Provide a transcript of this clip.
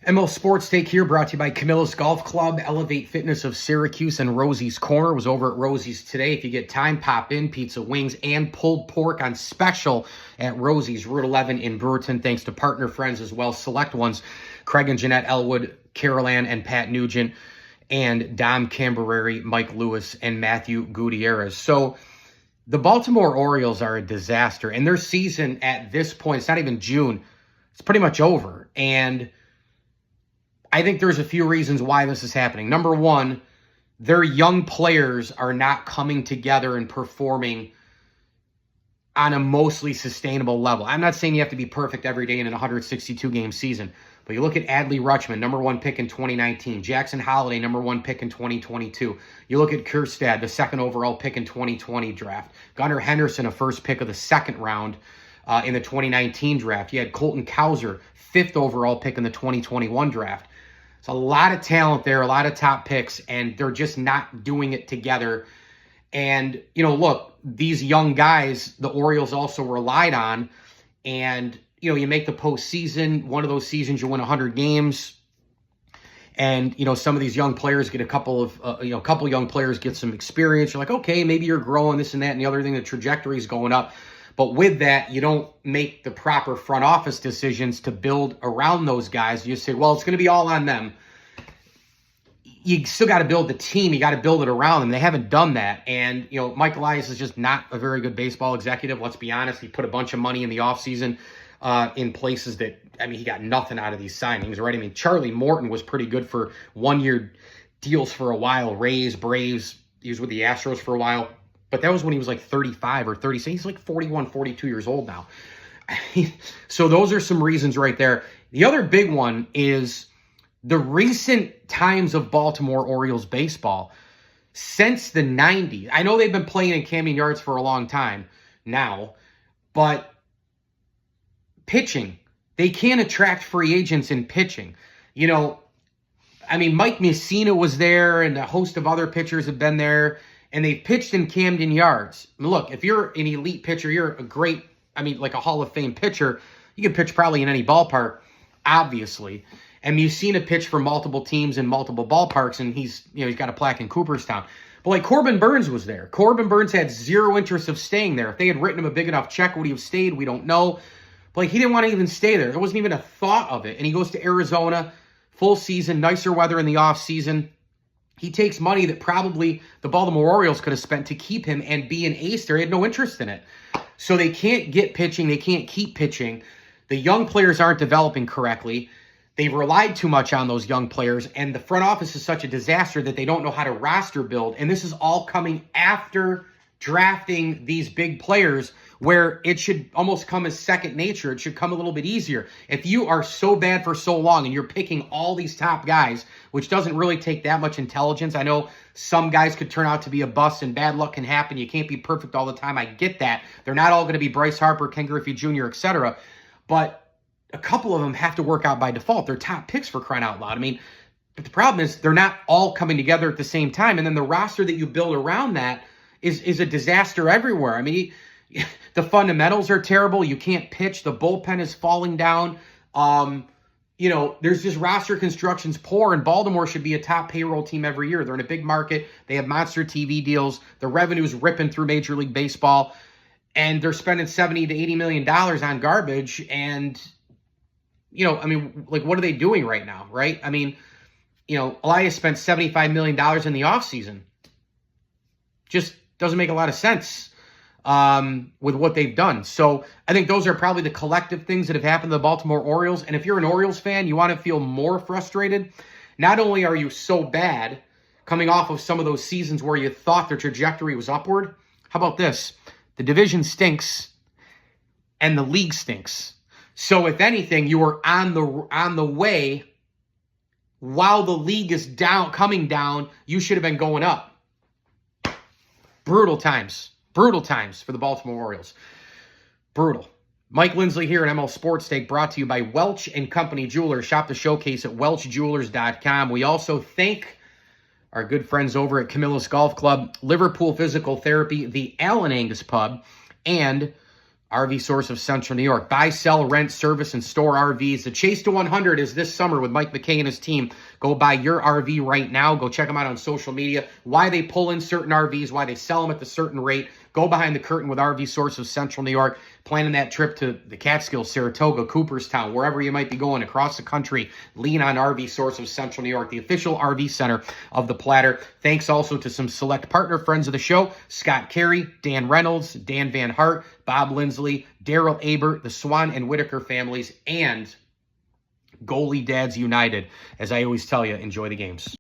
ML Sports Take here, brought to you by Camillus Golf Club. Elevate Fitness of Syracuse and Rosie's Corner was over at Rosie's today. If you get time, pop in. Pizza, wings, and pulled pork on special at Rosie's, Route 11 in Brewerton. Thanks to partner friends as well. Select ones, Craig and Jeanette Elwood, Carol Ann and Pat Nugent, and Dom Cambereri, Mike Lewis, and Matthew Gutierrez. So the Baltimore Orioles are a disaster, and their season at this point, it's not even June, it's pretty much over. And I think there's a few reasons why this is happening. Number one, their young players are not coming together and performing on a mostly sustainable level. I'm not saying you have to be perfect every day in a 162-game season, but you look at Adley Rutschman, number one pick in 2019. Jackson Holliday, number one pick in 2022. You look at Kjerstad, the second overall pick in 2020 draft. Gunnar Henderson, a first pick of the second round in the 2019 draft. You had Colton Cowser, fifth overall pick in the 2021 draft. It's a lot of talent there, a lot of top picks, and they're just not doing it together. And, you know, look, these young guys, the Orioles also relied on, and, you know, you make the postseason. One of those seasons, you win 100 games, and, you know, some of these young players get a couple young players get some experience. You're like, okay, maybe you're growing, this and that, and the other thing, the trajectory is going up. But with that, you don't make the proper front office decisions to build around those guys. You say, well, it's going to be all on them. You still got to build the team. You got to build it around them. They haven't done that. And, you know, Mike Elias is just not a very good baseball executive. Let's be honest. He put a bunch of money in the offseason in places that, I mean, he got nothing out of these signings, right? I mean, Charlie Morton was pretty good for one-year deals for a while. Rays, Braves. He was with the Astros for a while. But that was when he was like 35 or 36. He's like 41, 42 years old now. So those are some reasons right there. The other big one is the recent times of Baltimore Orioles baseball since the 90s. I know they've been playing in Camden Yards for a long time now, but pitching, they can't attract free agents in pitching. You know, I mean, Mike Mussina was there and a host of other pitchers have been there. And they've pitched in Camden Yards. I mean, look, if you're an elite pitcher, you're a great, I mean, like a Hall of Fame pitcher, you can pitch probably in any ballpark, obviously. And Mussina pitched for multiple teams in multiple ballparks, and he's got a plaque in Cooperstown. But like Corbin Burns was there. Corbin Burns had zero interest of staying there. If they had written him a big enough check, would he have stayed? We don't know. But like, he didn't want to even stay there. There wasn't even a thought of it. And he goes to Arizona, full season, nicer weather in the off season. He takes money that probably the Baltimore Orioles could have spent to keep him and be an ace there. He had no interest in it. So they can't get pitching. They can't keep pitching. The young players aren't developing correctly. They've relied too much on those young players. And the front office is such a disaster that they don't know how to roster build. And this is all coming after drafting these big players, where it should almost come as second nature. It should come a little bit easier. If you are so bad for so long and you're picking all these top guys, which doesn't really take that much intelligence. I know some guys could turn out to be a bust and bad luck can happen. You can't be perfect all the time. I get that. They're not all going to be Bryce Harper, Ken Griffey Jr., etc. But a couple of them have to work out by default. They're top picks, for crying out loud. I mean, but the problem is they're not all coming together at the same time. And then the roster that you build around that is a disaster everywhere. I mean, the fundamentals are terrible. You can't pitch. The bullpen is falling down. You know, there's just roster construction's poor, and Baltimore should be a top payroll team every year. They're in a big market. They have monster TV deals. The revenue's ripping through Major League Baseball, and they're spending $70 to $80 million on garbage. And, you know, I mean, like, what are they doing right now, right? I mean, you know, Elias spent $75 million in the offseason. Just doesn't make a lot of sense with what they've done. So I think those are probably the collective things that have happened to the Baltimore Orioles. And if you're an Orioles fan, you want to feel more frustrated. Not only are you so bad coming off of some of those seasons where you thought their trajectory was upward, how about this? The division stinks and the league stinks. So if anything, you are on the way while the league is coming down. You should have been going up. Brutal times for the Baltimore Orioles. Brutal. Mike Lindsley here at ML Sports Take, brought to you by Welch & Company Jewelers. Shop the showcase at welchjewelers.com. We also thank our good friends over at Camillus Golf Club, Liverpool Physical Therapy, the Allen Angus Pub, and RV Source of Central New York. Buy, sell, rent, service, and store RVs. The Chase to 100 is this summer with Mike McKay and his team. Go buy your RV right now. Go check them out on social media. Why they pull in certain RVs, why they sell them at a certain rate. Go behind the curtain with RV Source of Central New York. Planning that trip to the Catskills, Saratoga, Cooperstown, wherever you might be going across the country. Lean on RV Source of Central New York, the official RV center of the Platter. Thanks also to some select partner friends of the show, Scott Carey, Dan Reynolds, Dan Van Hart, Bob Lindsley, Daryl Aber, the Swan and Whitaker families, and Goalie Dads United. As I always tell you, enjoy the games.